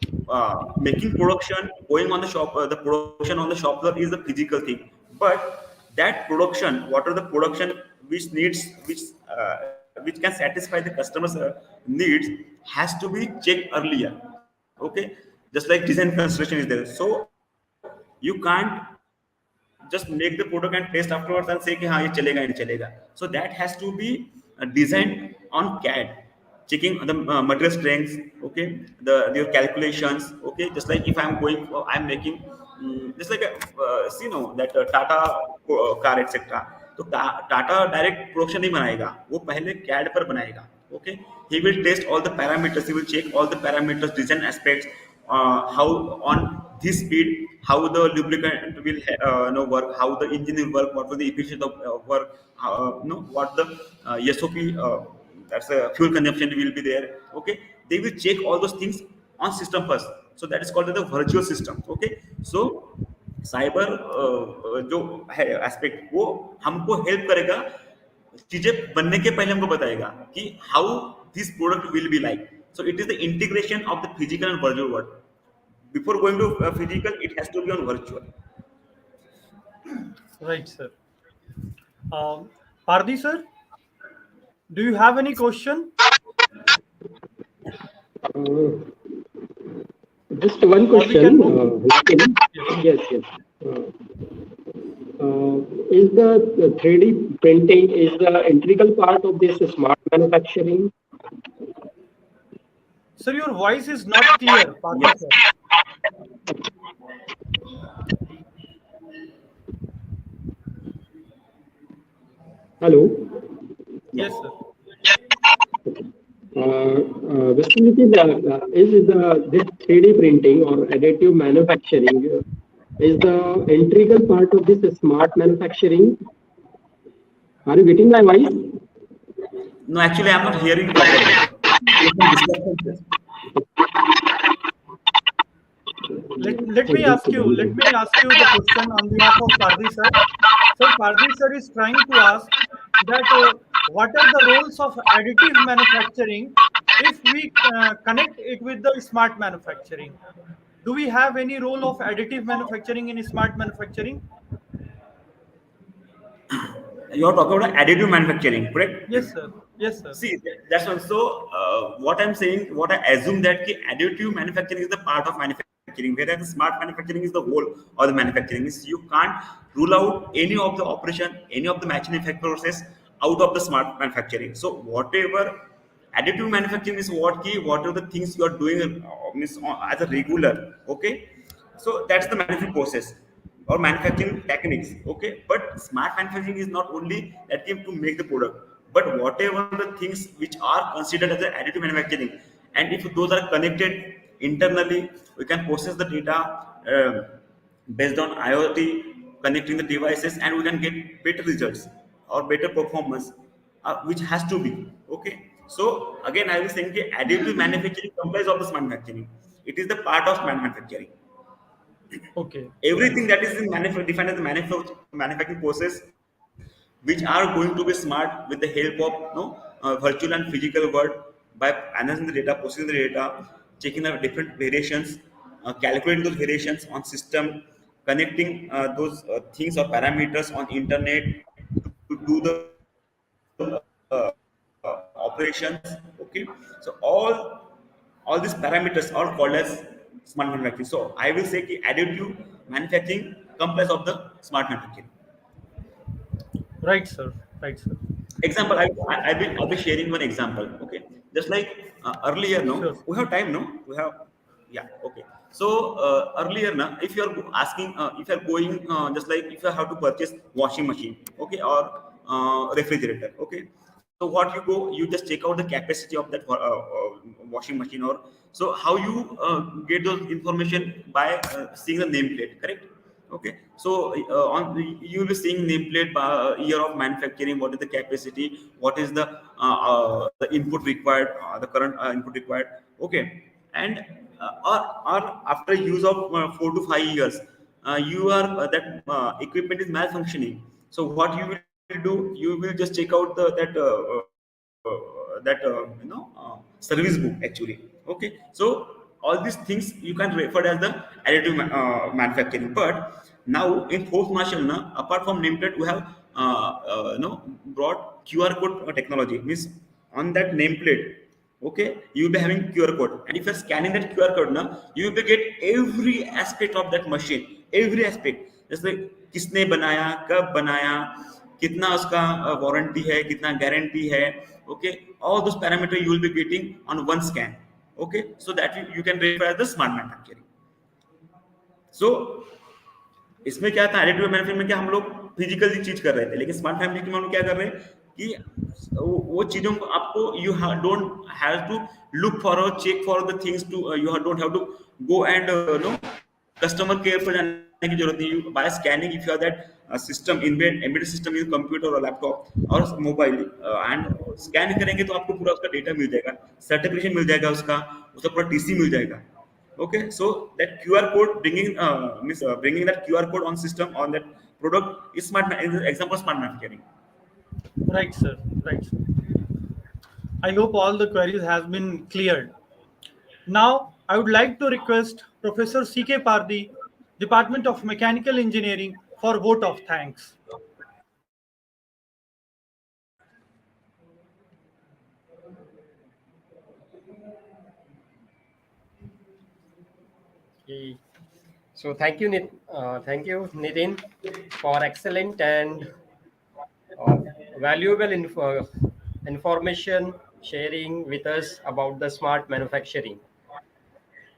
making production going on the shop the production on the shop floor is a physical thing, but that production what are the production which needs which can satisfy the customers needs has to be checked earlier, okay, just like design consideration is there. So you can't just make the product and test afterwards and say कि हाँ ये चलेगा या नहीं चलेगा. So that has to be designed on CAD, checking the material strengths, okay, the your calculations, okay. Just like if I'm going for, I'm making just like a see no that Tata car etc. तो Tata direct production नहीं बनाएगा, वो पहले CAD पर बनाएगा, okay. He will test all the parameters, he will check all the parameters, design aspects, how on this speed, how the lubricant will work, how the engine will work, what will the efficiency of work, what the SOP, that's a fuel consumption will be there, okay. They will check all those things on system first, so that is called the virtual system, okay. So cyber जो है aspect वो हमको help करेगा, चीजें बनने के पहले हमको बताएगा कि how this product will be like. So it is the integration of the physical and virtual world. Before going to physical, it has to be on virtual. Right, sir. Pardi, sir, do you have any question? Uh, just one Or we can question. move? Yes, yes. Is the 3D printing is the integral part of this smart manufacturing? Sir, your voice is not clear, Pardi, Yes. sir. Hello. Yeah. Yes, sir. Basically, is this 3D printing or additive manufacturing is the integral part of this smart manufacturing? Are you getting my voice? No, actually, I'm not hearing properly. There's some disturbance. Let me ask you. Let me ask you the question on behalf of Pardi, sir. Sir, Pardi, sir is trying to ask that what are the roles of additive manufacturing if we connect it with the smart manufacturing? Do we have any role of additive manufacturing in smart manufacturing? You're talking about additive manufacturing, correct? Yes, sir. Yes, sir. See, that's one. So, what I'm saying, what I assume that ki additive manufacturing is the part of manufacturing, whereas the smart manufacturing is the whole of the manufacturing. Is you can't rule out any of the operation, any of the manufacturing process out of the smart manufacturing. So, whatever additive manufacturing is what are the things you are doing means as a regular, okay. So that's the manufacturing process or manufacturing techniques, okay. But smart manufacturing is not only that came to make the product, but whatever the things which are considered as the additive manufacturing, and if those are connected internally, we can process the data based on IoT, connecting the devices, and we can get better results or better performance, which has to be okay. So again I will say that additive manufacturing comprises of the smart manufacturing. It is the part of smart manufacturing. Okay. Right. Everything that is in defined as the manufacturing process, which are going to be smart with the help of virtual and physical world, by analyzing the data, processing the data, checking the different variations, calculating those variations on system, connecting those things or parameters on internet to do the operations, okay. So all these parameters are called as smart manufacturing. So I will say कि additive manufacturing comprises of the smart manufacturing. Right, sir. Right, sir. Example, I'll be sharing one example, okay. Just like earlier, no, Sure. we have time, no, we have, yeah, okay. Earlier, na, if you're asking, if you're going, just like if you have to purchase washing machine, okay, or refrigerator, okay. So what you go, you just check out the capacity of that washing machine, or so how you get those information by seeing the nameplate, correct? Okay, so you will be seeing nameplate by year of manufacturing, what is the capacity, what is the input required, the current input required. Okay, and or after use of 4 to 5 years, you are that equipment is malfunctioning. So what you will do, you will just check out service book actually. Okay, so all these things you can refer as the additive manufacturing. But now in force marshal, na, apart from nameplate, we have brought QR code technology. Means on that nameplate, okay, you will be having QR code, and if you're scanning that QR code, now you will be get every aspect of that machine, every aspect, जैसे किसने बनाया, कब बनाया, कितना उसका warranty है, कितना guarantee है, okay, all those parameters you will be getting on one scan. Okay, so that you can refer as the smart manufacturing. So इसमें क्या था, एडिटिव मैन्युफैक्चरिंग में क्या हम लोग फिजिकली चीज कर रहे थे, लेकिन स्मार्ट मैन्युफैक्चरिंग में हम लोग क्या कर रहे हैं कि वो चीजों को आपको you don't have to look for और check for the things to, you don't have to go and no customer care पर जाने की जरूरत नहीं। By scanning, if you are that system embedded system in computer और laptop और mobile, and scan करेंगे तो आपको पूरा उसका डेटा मिल जाएगा, सर्टिफिकेशन मिल जाएगा, उसका पूरा टीसी मिल जाएगा। Okay, so that QR code bringing that QR code on system on that product is is an example of smart manufacturing. Right, sir. Right, sir. I hope all the queries has been cleared. Now, I would like to request Professor C.K. Pardi, Department of Mechanical Engineering, for vote of thanks. Okay. So thank you, Nitin, for excellent and uh, valuable information sharing with us about the smart manufacturing.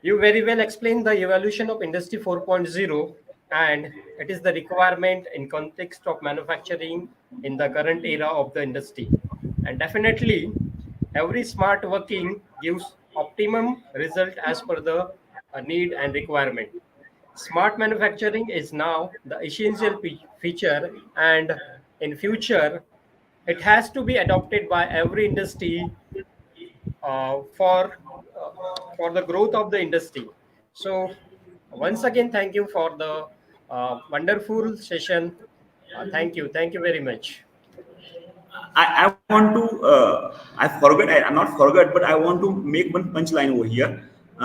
You very well explained the evolution of Industry 4.0, and it is the requirement in context of manufacturing in the current era of the industry. And definitely, every smart working gives optimum result as per the need and requirement. Smart manufacturing is now the essential feature, and in future, it has to be adopted by every industry uh, for uh, for the growth of the industry. So once again, thank you for the wonderful session. Thank you very much. I want to I'm not forget, but I want to make one punchline over here,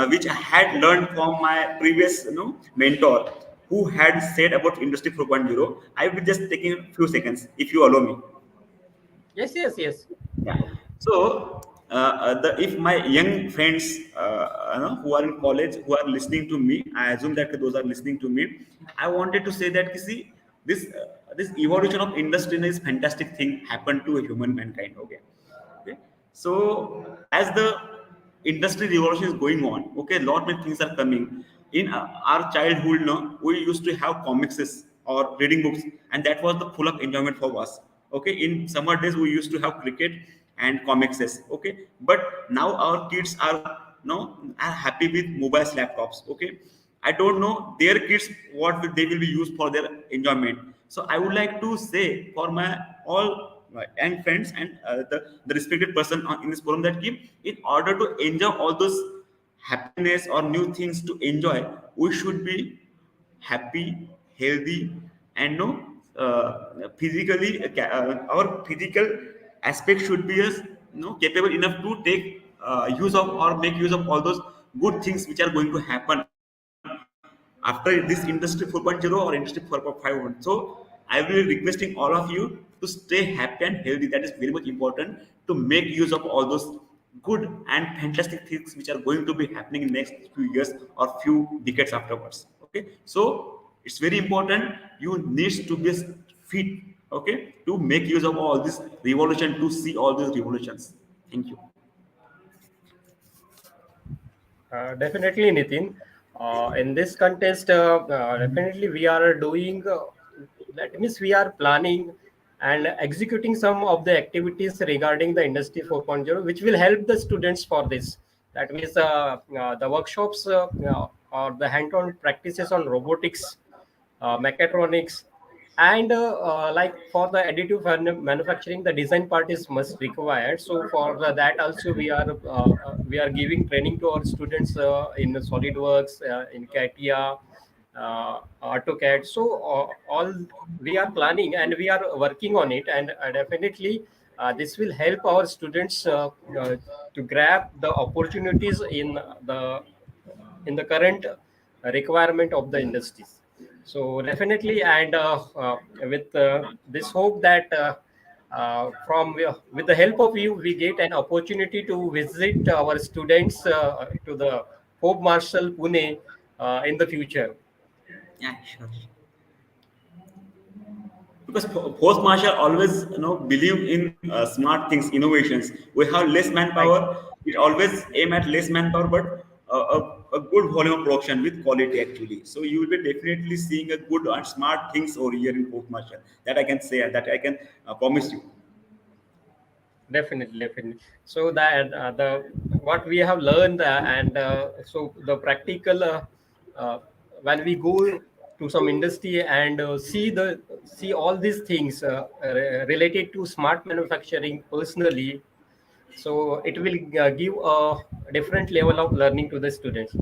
which I had learned from my previous mentor, who had said about Industry 4.0. I will be just taking a few seconds if you allow me. Yes, yes, yes. Yeah. So, if my young friends, who are in college, who are listening to me, I assume that those are listening to me. I wanted to say that, see, this evolution of industry is fantastic thing happened to a human mankind. Okay. Okay. So, as the industry revolution is going on, okay, lot many things are coming. In our childhood, no, we used to have comics or reading books, and that was the full of enjoyment for us. Okay, in summer days we used to have cricket and comics. Okay, but now our kids are no are happy with mobiles, laptops. Okay, I don't know their kids they will be used for their enjoyment. So I would like to say for my all my young friends and the respected person in this forum that in order to enjoy all those happiness or new things to enjoy, we should be happy, healthy, and no physically our physical aspect should be as capable enough to take use of or make use of all those good things which are going to happen after this industry 4.0 or industry 4.5. So I will be requesting all of you to stay happy and healthy. That is very much important to make use of all those good and fantastic things which are going to be happening in next few years or few decades afterwards. Okay, so it's very important you needs to be fit, okay, to make use of all this revolution, to see all these revolutions. Thank you. Definitely, Nitin. In this contest, definitely we are doing, that means we are planning and executing some of the activities regarding the Industry 4.0, which will help the students for this. That means the workshops or the hand-on practices on robotics, mechatronics, and like for the additive manufacturing, the design part is must required. So for that also we are giving training to our students in SolidWorks, in CATIA, AutoCAD. So all we are planning and we are working on it, and definitely this will help our students to grab the opportunities in the current requirement of the industries. So definitely, and with this hope that from with the help of you, we get an opportunity to visit our students to the Hope Marshall Pune in the future. Yeah, sure. Because post marshal always believe in smart things, innovations. We have less Right. manpower. We always aim at less manpower, but a good volume of production with quality actually. So you will be definitely seeing a good and smart things over here in post marshal. That I can say, that I can promise you. Definitely, definitely. So that the what we have learned, and so the practical uh, when we go to some industry and see all these things related to smart manufacturing personally, so it will give a different level of learning to the students.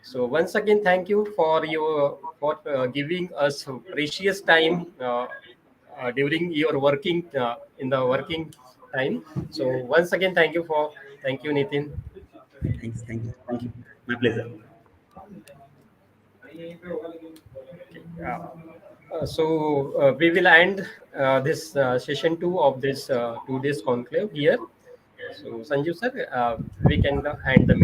So once again, thank you for your for giving us precious time during your working in the working time. So once again, thank you, Nitin. Thanks, thank you. My pleasure. Okay. We will end this session two of this 2 days conclave here. So Sanjeev sir, we can end the